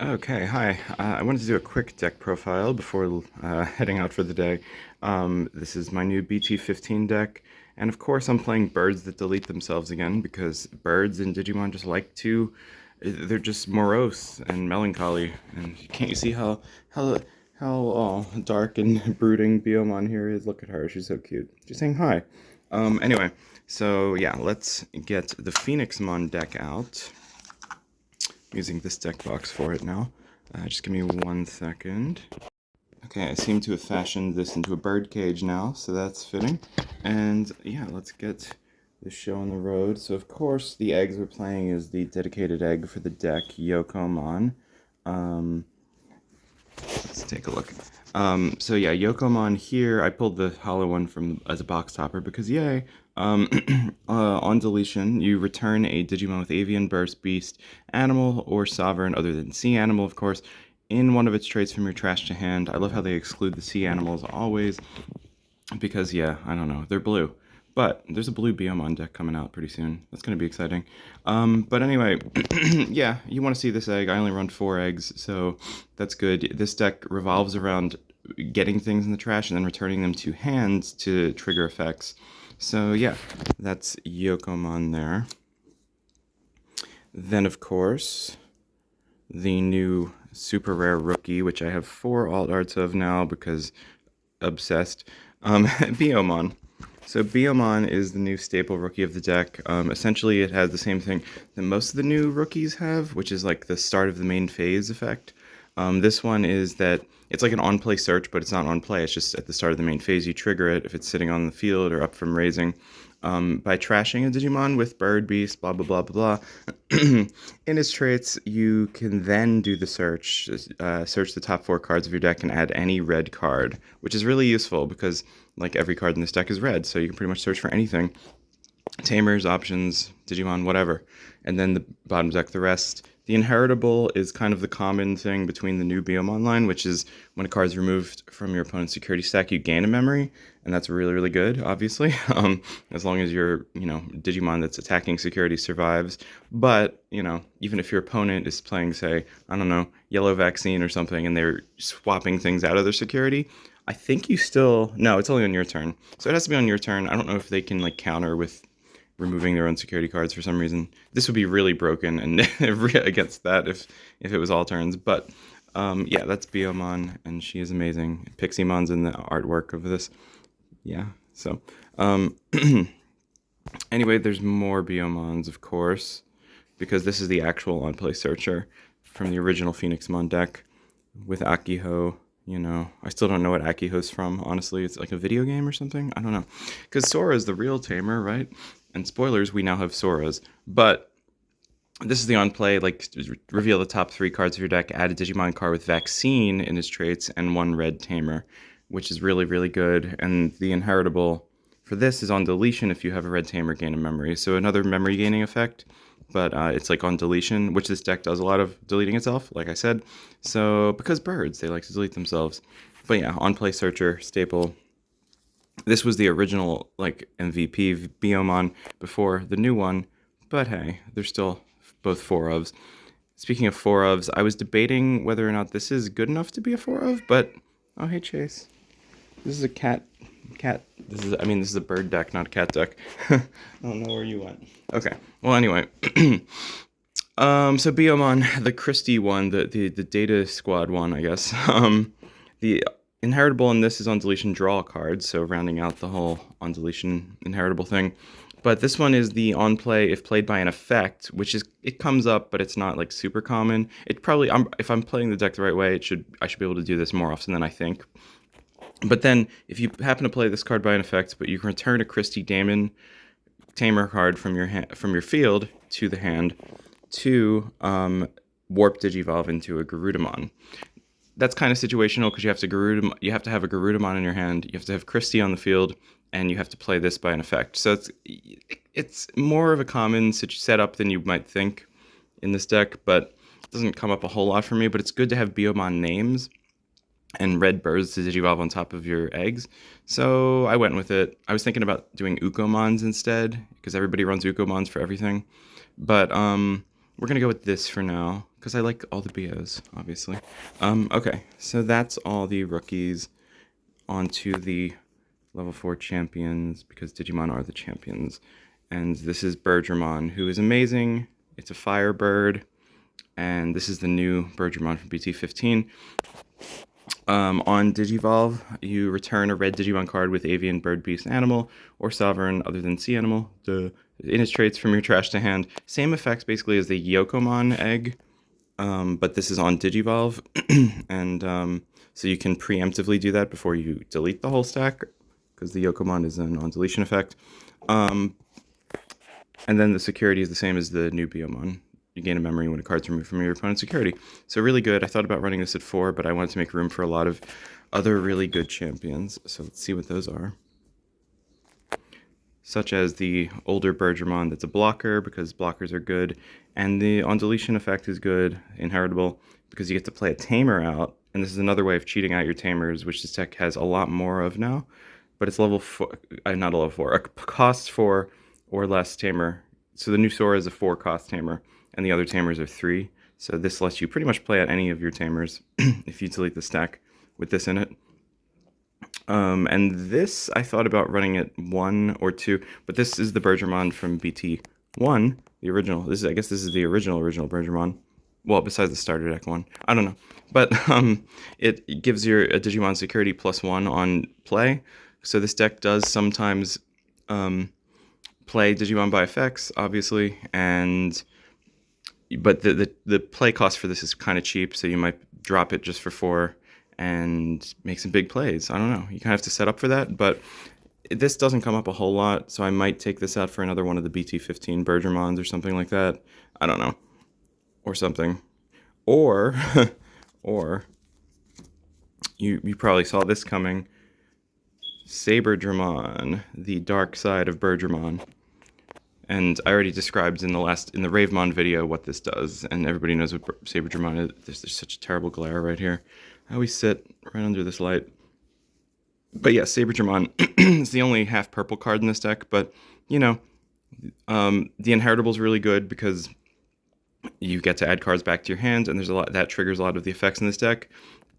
Okay, hi. I wanted to do a quick deck profile before heading out for the day. This is my new BT15 deck, and of course I'm playing birds that delete themselves again because birds in Digimon just like to, they're just morose and melancholy. And can't you see how how dark and brooding Biomon here is? Look at her, she's so cute. She's saying hi. Anyway, so yeah, let's get the Phoenixmon deck out. Using this deck box for it now. Just give me 1 second. Okay, I seem to have fashioned this into a bird cage now, so that's fitting. And yeah, let's get the show on the road. So of course, the eggs we're playing is the dedicated egg for the deck, Yokomon. Um, let's take a look. So yeah, Yokomon here, I pulled the hollow one from as a box topper because yay. Um, on deletion, you return a Digimon with Avian, Burst, Beast, Animal, or Sovereign, other than Sea Animal, of course, in one of its traits from your trash to hand. I love how they exclude the Sea Animals always, because yeah, I don't know, they're blue. But there's a blue Biomon deck coming out pretty soon. That's going to be exciting. But anyway, yeah, you want to see this egg. I only run 4 eggs, so that's good. This deck revolves around getting things in the trash and then returning them to hand to trigger effects. So yeah, that's Yokomon there. Then, of course, the new super rare rookie, which I have 4 alt arts of now because obsessed. Biomon. So Biomon is the new staple rookie of the deck. Essentially, it has the same thing that most of the new rookies have, which is like the start of the main phase effect. This one is that it's like an on-play search, but it's not on-play. It's just at the start of the main phase, you trigger it if it's sitting on the field or up from raising. By trashing a Digimon with Bird, Beast, blah, blah, blah, blah, blah. In its traits, you can then do the search, search the top 4 cards of your deck and add any red card, which is really useful because like every card in this deck is red, so you can pretty much search for anything. Tamers, options, Digimon, whatever. And then the bottom deck, the rest. The inheritable is kind of the common thing between the new Biomon line, which is when a card is removed from your opponent's security stack, you gain a memory, and that's really, really good, obviously, as long as your, Digimon that's attacking security survives. But, even if your opponent is playing, say, I don't know, Yellow Vaccine or something, and they're swapping things out of their security, I think you still... No, it's only on your turn. So it has to be on your turn. I don't know if they can, counter with removing their own security cards for some reason. This would be really broken and against that if it was all turns. But yeah, that's Biomon, and she is amazing. Pixiemon's in the artwork of this. Yeah, so anyway, there's more Biomons, of course, because this is the actual on-play searcher from the original Phoenixmon deck with Akiho. I still don't know what Akiho's from, honestly. It's like a video game or something? I don't know. Because Sora is the real tamer, right? And spoilers, we now have Soras. But this is the on-play, reveal the top 3 cards of your deck, add a Digimon card with Vaccine in his traits, and 1 red tamer, which is really, really good. And the inheritable for this is on deletion if you have a red tamer gain a memory. So another memory gaining effect, but it's like on deletion, which this deck does a lot of deleting itself, like I said. So, because birds, they like to delete themselves. But yeah, on-play searcher, staple. This was the original, MVP Biomon before the new one, but hey, they're still both 4 ofs. Speaking of 4 ofs, I was debating whether or not this is good enough to be a 4 of, but... Oh, hey, Chase. This is a cat... This is a bird deck, not a cat deck. I don't know where you went. Okay, well, anyway. So Biomon, the Christie one, the Data Squad one, I guess. The inheritable in this is on deletion draw cards, so rounding out the whole on deletion inheritable thing. But this one is the on play if played by an effect, which is it comes up, but it's not super common. It probably if I'm playing the deck the right way, I should be able to do this more often than I think. But then if you happen to play this card by an effect, but you can return a Christie Damon Tamer card from your field to the hand to warp Digivolve into a Garudamon. That's kind of situational because you have to have a Garudamon in your hand, you have to have Christie on the field, and you have to play this by an effect. So it's more of a common setup than you might think in this deck, but it doesn't come up a whole lot for me. But it's good to have Biomon names and red birds to Digivolve on top of your eggs. So I went with it. I was thinking about doing Ukomons instead, because everybody runs Ukomons for everything. But we're going to go with this for now, because I like all the BOs, obviously. Okay, so that's all the rookies. Onto the level 4 champions, because Digimon are the champions. And this is Birdramon, who is amazing. It's a fire bird, and this is the new Birdramon from BT15. On Digivolve, you return a red Digimon card with Avian, Bird, Beast, Animal, or Sovereign other than Sea Animal. In its traits from your trash to hand. Same effects basically as the Yokomon egg, but this is on Digivolve, and so you can preemptively do that before you delete the whole stack, because the Yokomon is an on-deletion effect. And then the security is the same as the new Biomon. You gain a memory when a card's removed from your opponent's security. So really good. I thought about running this at 4, but I wanted to make room for a lot of other really good champions. So let's see what those are. Such as the older Birdramon that's a blocker, because blockers are good. And the on-deletion effect is good, inheritable, because you get to play a tamer out. And this is another way of cheating out your tamers, which this deck has a lot more of now. But it's level 4, not a level 4, a cost 4 or less tamer. So the new Sora is a 4 cost tamer, and the other tamers are 3. So this lets you pretty much play out any of your tamers if you delete the stack with this in it. And this, I thought about running it 1 or 2, but this is the Birdramon from BT1, the original. I guess this is the original Birdramon. Well, besides the starter deck one. I don't know. But it gives your Digimon security +1 on play. So this deck does sometimes play Digimon by effects, obviously, but the play cost for this is kind of cheap, so you might drop it just for 4 and make some big plays. I don't know. You kind of have to set up for that, but this doesn't come up a whole lot, so I might take this out for another one of the BT15 Birdramons or something like that. I don't know. Or something. Or you probably saw this coming. Saberdramon, the dark side of Birdramon. And I already described in the Ravemon video what this does, and everybody knows what Saberdramon is. There's such a terrible glare right here. I always sit right under this light. But yeah, Saberdramon is the only half purple card in this deck, but you know, the inheritable is really good because you get to add cards back to your hand, and there's a lot that triggers a lot of the effects in this deck.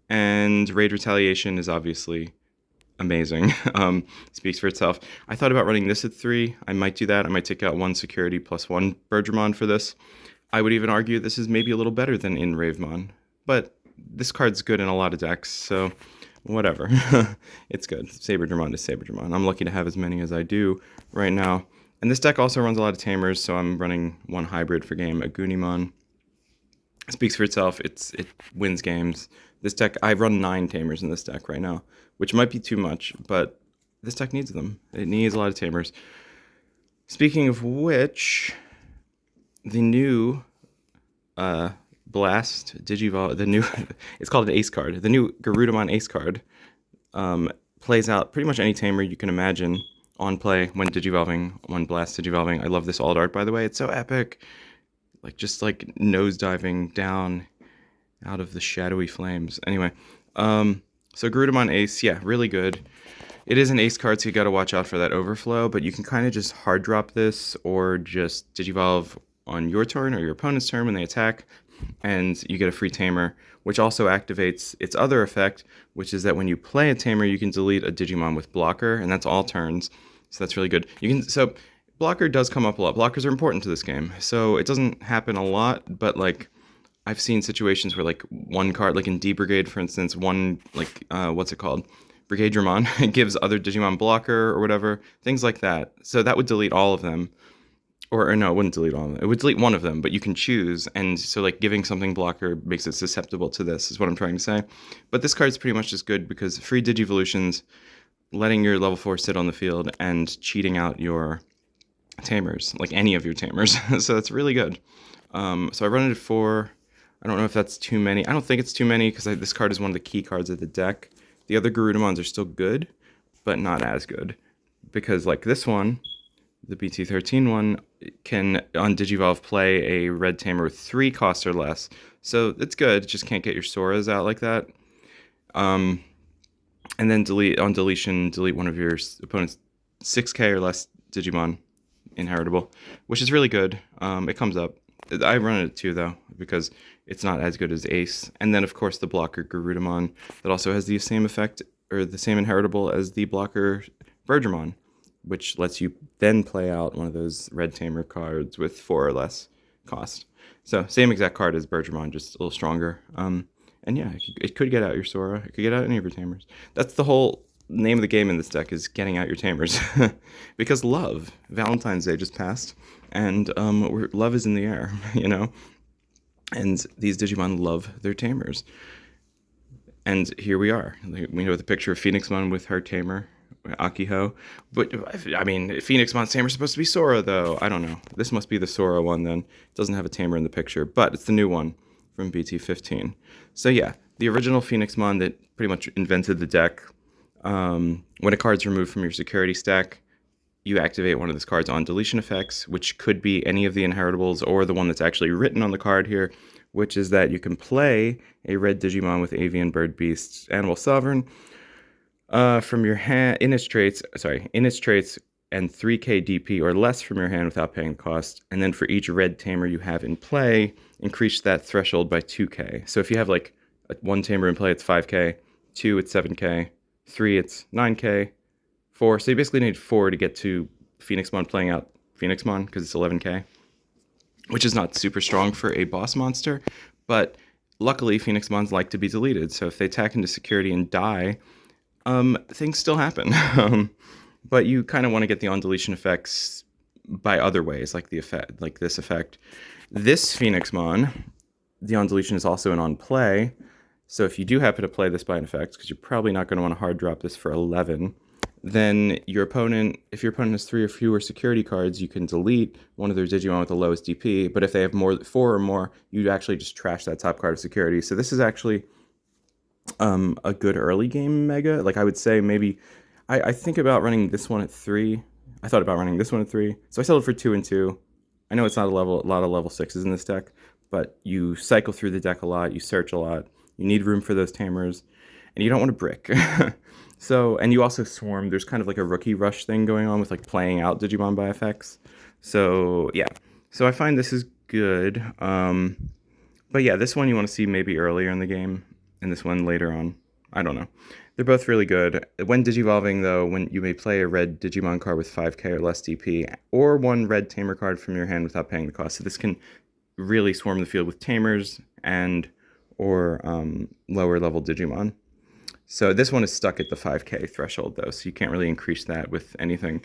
And Raid Retaliation is obviously amazing. Speaks for itself. I thought about running this at 3. I might do that. I might take out 1 security +1 Birdramon for this. I would even argue this is maybe a little better than in Ravemon, but this card's good in a lot of decks, so whatever. It's good. Saberdramon is Saberdramon. I'm lucky to have as many as I do right now. And this deck also runs a lot of tamers, so I'm running 1 hybrid for game, a Goonimon. Speaks for itself. It wins games. This deck, I run 9 tamers in this deck right now, which might be too much, but this deck needs them. It needs a lot of tamers. Speaking of which, the new Blast Digivolve, it's called an Ace card. The new Garudamon Ace card plays out pretty much any tamer you can imagine on play when Blast Digivolving. I love this alt art, by the way. It's so epic. Just nosediving down out of the shadowy flames. Anyway, so Garudamon Ace, yeah, really good. It is an Ace card, so you gotta watch out for that overflow, but you can kind of just hard drop this or just Digivolve on your turn or your opponent's turn when they attack, and you get a free tamer, which also activates its other effect, which is that when you play a tamer, you can delete a Digimon with blocker, and that's all turns. So that's really good. So blocker does come up a lot. Blockers are important to this game, so it doesn't happen a lot, but I've seen situations where one card, in D Brigade, for instance, what's it called? Brigadramon gives other Digimon blocker or whatever, things like that. So that would delete all of them. Or no, it wouldn't delete all of them. It would delete one of them, but you can choose. And so giving something blocker makes it susceptible to this, is what I'm trying to say. But this card's pretty much just good because free Digivolutions, letting your level 4 sit on the field, and cheating out your tamers, any of your tamers. So that's really good. So I run it at 4. I don't know if that's too many. I don't think it's too many because this card is one of the key cards of the deck. The other Garudamons are still good, but not as good. Because this one, the BT13 one, can, on Digivolve, play a red tamer with 3 costs or less. So it's good, just can't get your Soras out like that. And then delete one of your opponent's 6k or less Digimon inheritable, which is really good. It comes up. I run it too, though, because it's not as good as Ace. And then, of course, the blocker Garudamon that also has the same effect, or the same inheritable as the blocker Bergermon, which lets you then play out one of those red tamer cards with 4 or less cost. So, same exact card as Bergermon, just a little stronger. And yeah, it could get out your Sora. It could get out any of your tamers. That's the whole name of the game in this deck, is getting out your tamers. Because love. Valentine's Day just passed, and love is in the air, you know? And these Digimon love their tamers. And here we are. We know the picture of Phoenixmon with her tamer, Akiho. But, I mean, Phoenixmon's tamer is supposed to be Sora, though. I don't know. This must be the Sora one, then. It doesn't have a tamer in the picture, but it's the new one from BT15. So, yeah, the original Phoenixmon that pretty much invented the deck. When a card's removed from your security stack, you activate one of these cards on deletion effects, which could be any of the inheritables or the one that's actually written on the card here, which is that you can play a red Digimon with Avian, Bird, Beast, Animal Sovereign from your hand in its traits, and 3k DP or less from your hand without paying the cost. And then for each red tamer you have in play, increase that threshold by 2k. So if you have like one tamer in play, it's 5k, 2, it's 7k, 3, it's 9k, 4. So you basically need 4 to get to Phoenixmon playing out Phoenixmon, because it's 11k, which is not super strong for a boss monster. But luckily, Phoenixmons like to be deleted. So if they attack into security and die, things still happen. But you kind of want to get the on deletion effects by other ways, like the effect, like this effect. This Phoenixmon, the on deletion is also an on play. So if you do happen to play this by an effect, because you're probably not going to want to hard drop this for 11, then your opponent, if your opponent has 3 or fewer security cards, you can delete one of their Digimon with the lowest DP. But if they have 4 or more, you actually just trash that top card of security. So this is actually a good early game mega. Like, I would say maybe, I think about running this one at 3. I thought about running this one at 3. So I settled for 2 and 2. I know it's not a lot of level 6s in this deck, but you cycle through the deck a lot, you search a lot, you need room for those tamers, and you don't want to brick. So, and you also swarm. There's kind of like a rookie rush thing going on with like playing out Digimon by effects. So yeah, so I find this is good. But yeah, this one you want to see maybe earlier in the game, and this one later on. I don't know. They're both really good. When Digivolving, though, when you may play a red Digimon card with 5k or less DP, or one red Tamer card from your hand without paying the cost. So this can really swarm the field with Tamers and or lower level Digimon. So this one is stuck at the 5k threshold, though, so you can't really increase that with anything.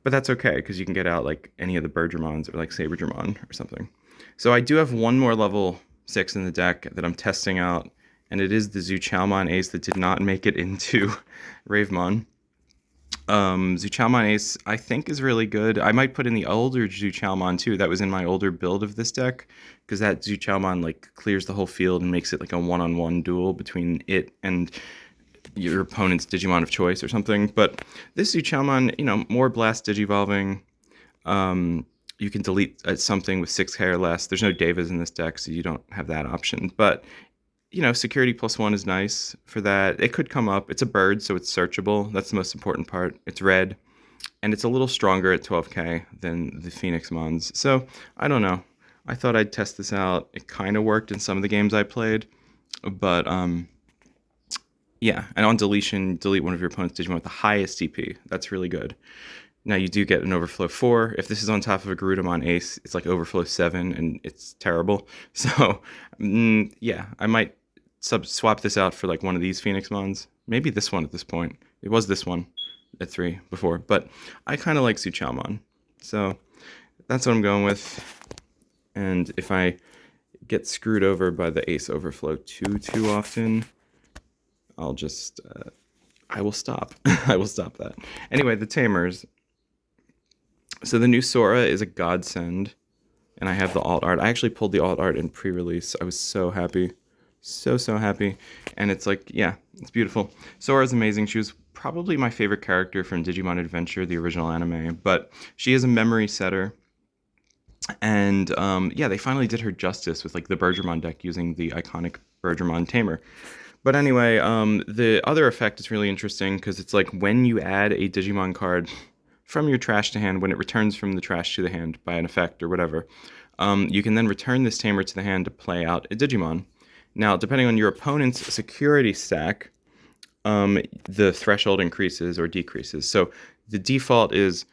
But that's okay, because you can get out like any of the Bergermons or like Saberdramon or something. So I do have one more level 6 in the deck that I'm testing out, and it is the Zuchalmon Ace that did not make it into Ravemon. Zuchalmon Ace, I think, is really good. I might put in the older Zuchalmon, too. That was in my older build of this deck, because that Zuchalmon like clears the whole field and makes it like a one-on-one duel between it and your opponent's Digimon of choice or something. But this Zuchalmon, you know, more blast Digivolving. You can delete something with 6k or less. There's no Devas in this deck, so you don't have that option. But, you know, security +1 is nice for that. It could come up. It's a bird, so it's searchable. That's the most important part. It's red, and it's a little stronger at 12k than the Phoenixmons. So, I don't know. I thought I'd test this out. It kind of worked in some of the games I played, but, yeah, and on deletion, delete one of your opponent's Digimon with the highest DP. That's really good. Now, you do get an Overflow 4. If this is on top of a Garudamon Ace, it's like Overflow 7, and it's terrible. So, yeah, I might swap this out for like one of these Phoenixmons. Maybe this one at this point. It was this one at 3 before, but I kind of like Zuchalmon. So, that's what I'm going with. And if I get screwed over by the Ace Overflow too often, I'll just, I will stop. I will stop that. Anyway, the Tamers. So the new Sora is a godsend, and I have the alt art. I actually pulled the alt art in pre-release. I was so happy. So happy. And it's like, yeah, it's beautiful. Sora's amazing. She was probably my favorite character from Digimon Adventure, the original anime, but she is a memory setter. And, yeah, they finally did her justice with like the Bergermon deck using the iconic Bergermon Tamer. But anyway, the other effect is really interesting because it's like when you add a Digimon card from your trash to hand, when it returns from the trash to the hand by an effect or whatever, You can then return this tamer to the hand to play out a Digimon. Now, depending on your opponent's security stack, the threshold increases or decreases. So the default is,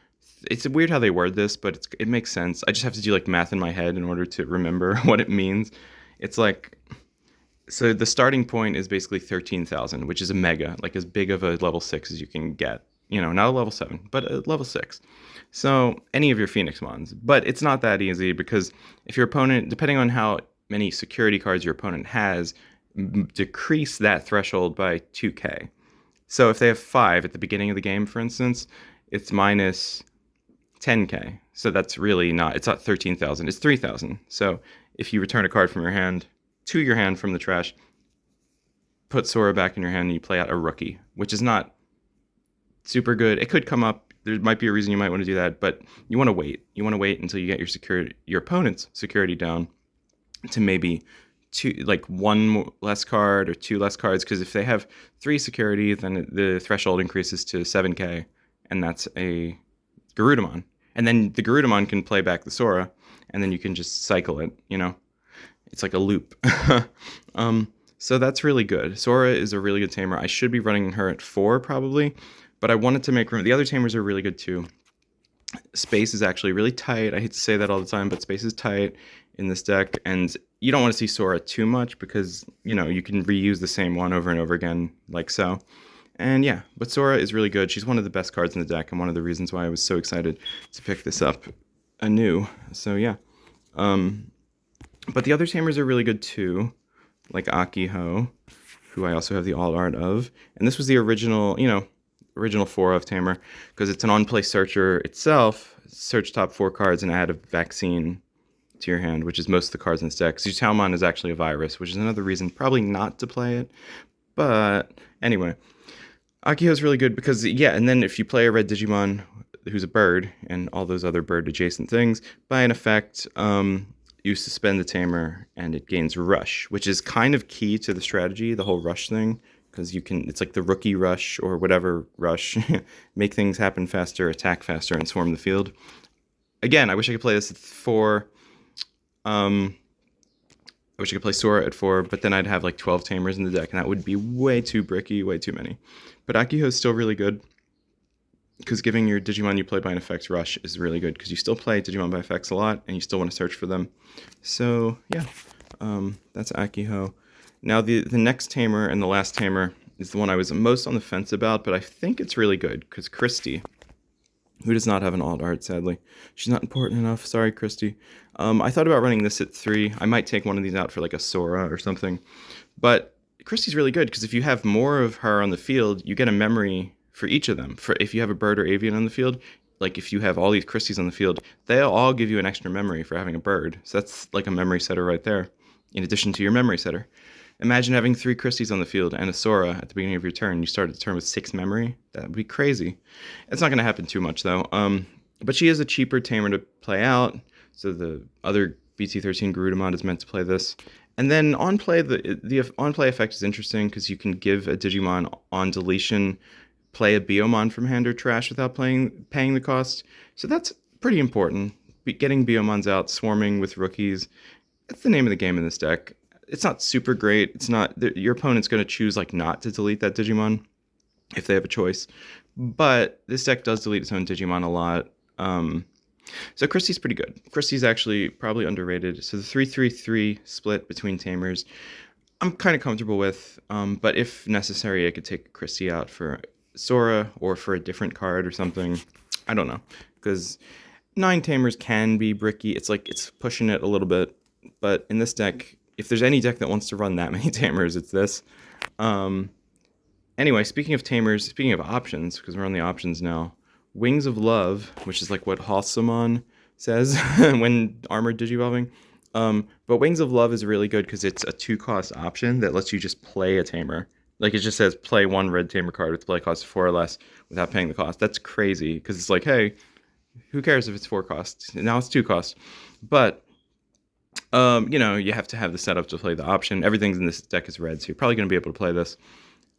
it's weird how they word this, but it makes sense. I just have to do like math in my head in order to remember what it means. It's like, so the starting point is basically 13,000, which is a mega, like as big of a level 6 as you can get. You know, not a level 7, but a level 6. So any of your Phoenixmons. But it's not that easy because if your opponent, depending on how many security cards your opponent has, decrease that threshold by 2k. So if they have 5 at the beginning of the game, for instance, it's minus 10k. So that's really not, it's not 13,000, it's 3,000. So if you return a card from your hand to your hand from the trash, put Sora back in your hand, and you play out a rookie, which is not super good. It could come up. There might be a reason you might want to do that, but you want to wait. You want to wait until you get your opponent's security down to maybe one less card or 2 less cards, because if they have 3 security, then the threshold increases to 7k, and that's a Garudamon. And then the Garudamon can play back the Sora, and then you can just cycle it, you know? It's like a loop. So that's really good. Sora is a really good tamer. I should be running her at 4 probably, but I wanted to make room. The other tamers are really good too. Space is actually really tight. I hate to say that all the time, but space is tight in this deck, and you don't want to see Sora too much because, you know, you can reuse the same one over and over again, like so. And yeah, but Sora is really good. She's one of the best cards in the deck, and one of the reasons why I was so excited to pick this up anew. So yeah. But the other tamers are really good too, like Akiho, who I also have the alt art of. And this was the original, original 4 of tamer, because it's an on-play searcher itself. Search top 4 cards and add a vaccine to your hand, which is most of the cards in this deck. Zutalmon is actually a virus, which is another reason probably not to play it. But anyway, Akiho is really good because, yeah, and then if you play a red Digimon who's a bird and all those other bird adjacent things, by an effect, you suspend the tamer and it gains rush, which is kind of key to the strategy, the whole rush thing, because it's like the rookie rush or whatever rush, make things happen faster, attack faster, and swarm the field. Again, I wish I could play this at 4. I wish I could play Sora at 4, but then I'd have like 12 tamers in the deck, and that would be way too bricky, way too many. But Akiho is still really good, because giving your Digimon you play by an effects rush is really good, because you still play Digimon by effects a lot, and you still want to search for them. So, yeah, that's Akiho. Now, the next tamer and the last tamer is the one I was most on the fence about, but I think it's really good, because Christy, who does not have an alt art, sadly. She's not important enough. Sorry, Christy. I thought about running this at 3. I might take one of these out for like a Sora or something. But Christy's really good, because if you have more of her on the field, you get a memory for each of them. For if you have a bird or avian on the field, like if you have all these Christies on the field, they'll all give you an extra memory for having a bird. So that's like a memory setter right there, in addition to your memory setter. Imagine having 3 Christies on the field and a Sora at the beginning of your turn. You started the turn with 6 memory. That would be crazy. It's not going to happen too much, though. But she is a cheaper tamer to play out. So the other BT13 Garudamon is meant to play this. And then on play, the on-play effect is interesting because you can give a Digimon on deletion, play a Biomon from hand or trash without paying the cost. So that's pretty important. Getting Biomons out, swarming with rookies. That's the name of the game in this deck. It's not super great. It's not, your opponent's going to choose like not to delete that Digimon if they have a choice. But this deck does delete its own Digimon a lot. So Christy's pretty good. Christy's actually probably underrated. So the 3-3-3 split between tamers, I'm kind of comfortable with. But if necessary, I could take Christy out for Sora or for a different card or something. I don't know. Because 9 tamers can be bricky. It's like it's pushing it a little bit. But in this deck, if there's any deck that wants to run that many tamers, it's this. Anyway, speaking of tamers, speaking of options, because we're on the options now, Wings of Love, which is like what Halsamon says when armored digivolving. But Wings of Love is really good because it's a 2-cost option that lets you just play a tamer. Like it just says play 1 red tamer card with play cost of 4 or less without paying the cost. That's crazy because it's like, hey, who cares if it's 4 costs? Now it's 2 costs. But you have to have the setup to play the option. Everything's in this deck is red, so you're probably going to be able to play this.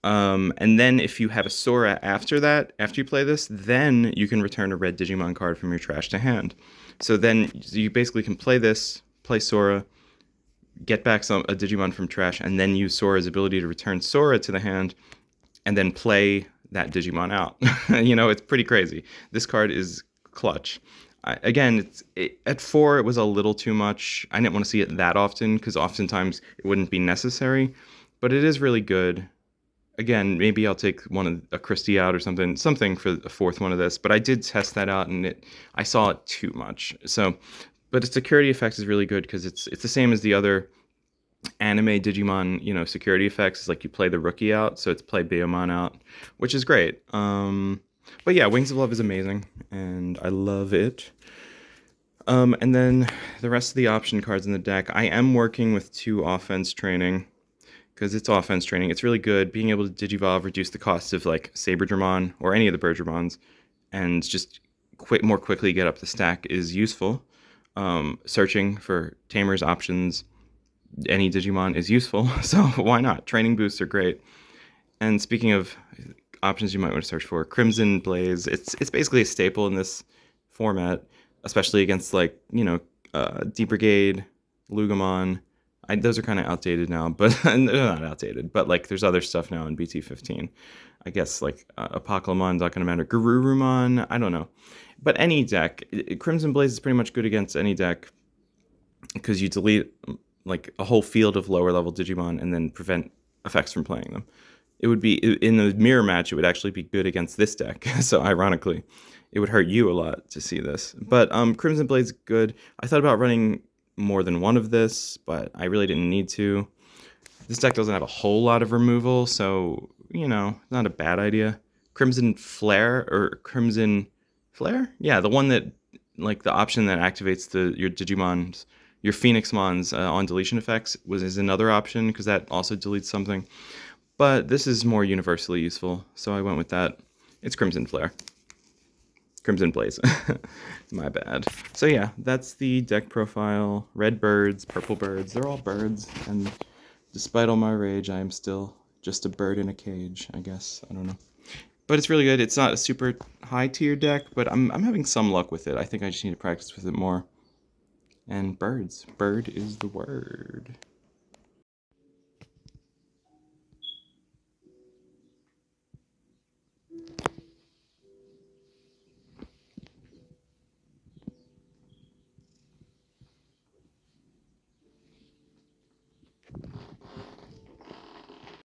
And then if you have a Sora after that, after you play this, then you can return a red Digimon card from your trash to hand. So then you basically can play this, play Sora, get back a Digimon from trash, and then use Sora's ability to return Sora to the hand, and then play that Digimon out. It's pretty crazy. This card is clutch. Again, at 4, it was a little too much. I didn't want to see it that often because oftentimes it wouldn't be necessary, but it is really good. Again, maybe I'll take a Christie out or something for a fourth one of this. But I did test that out, and I saw it too much. So, but its security effects is really good because it's the same as the other anime Digimon, security effects. It's like you play the rookie out, so it's play Biyomon out, which is great. But yeah, Wings of Love is amazing, and I love it. And then the rest of the option cards in the deck, I am working with 2 offense training, because it's offense training. It's really good. Being able to Digivolve, reduce the cost of like Saberdramon or any of the Birdramons, and just more quickly get up the stack is useful. Searching for Tamers options, any Digimon is useful, so why not? Training boosts are great. And speaking of options you might want to search for, Crimson Blaze, it's basically a staple in this format, especially against Deep Brigade, Lugamon. Those are kind of outdated now, but they're not outdated. But there's other stuff now in BT15. I guess Apocalypse, not gonna matter. Garurumon, I don't know. But any deck, Crimson Blaze is pretty much good against any deck because you delete a whole field of lower level Digimon and then prevent effects from playing them. It would be in the mirror match. It would actually be good against this deck. So ironically, it would hurt you a lot to see this. But Crimson Blade's good. I thought about running more than one of this, but I really didn't need to. This deck doesn't have a whole lot of removal, so not a bad idea. Crimson Flare or Crimson Flare? Yeah, the one that the option that activates your Digimon's, your Phoenixmon's on deletion effects is another option because that also deletes something. But this is more universally useful, so I went with that. It's Crimson Flare. Crimson Blaze. My bad. So yeah, that's the deck profile. Red birds, purple birds, they're all birds. And despite all my rage, I am still just a bird in a cage, I guess. I don't know. But it's really good. It's not a super high tier deck, but I'm having some luck with it. I think I just need to practice with it more. And birds. Bird is the word.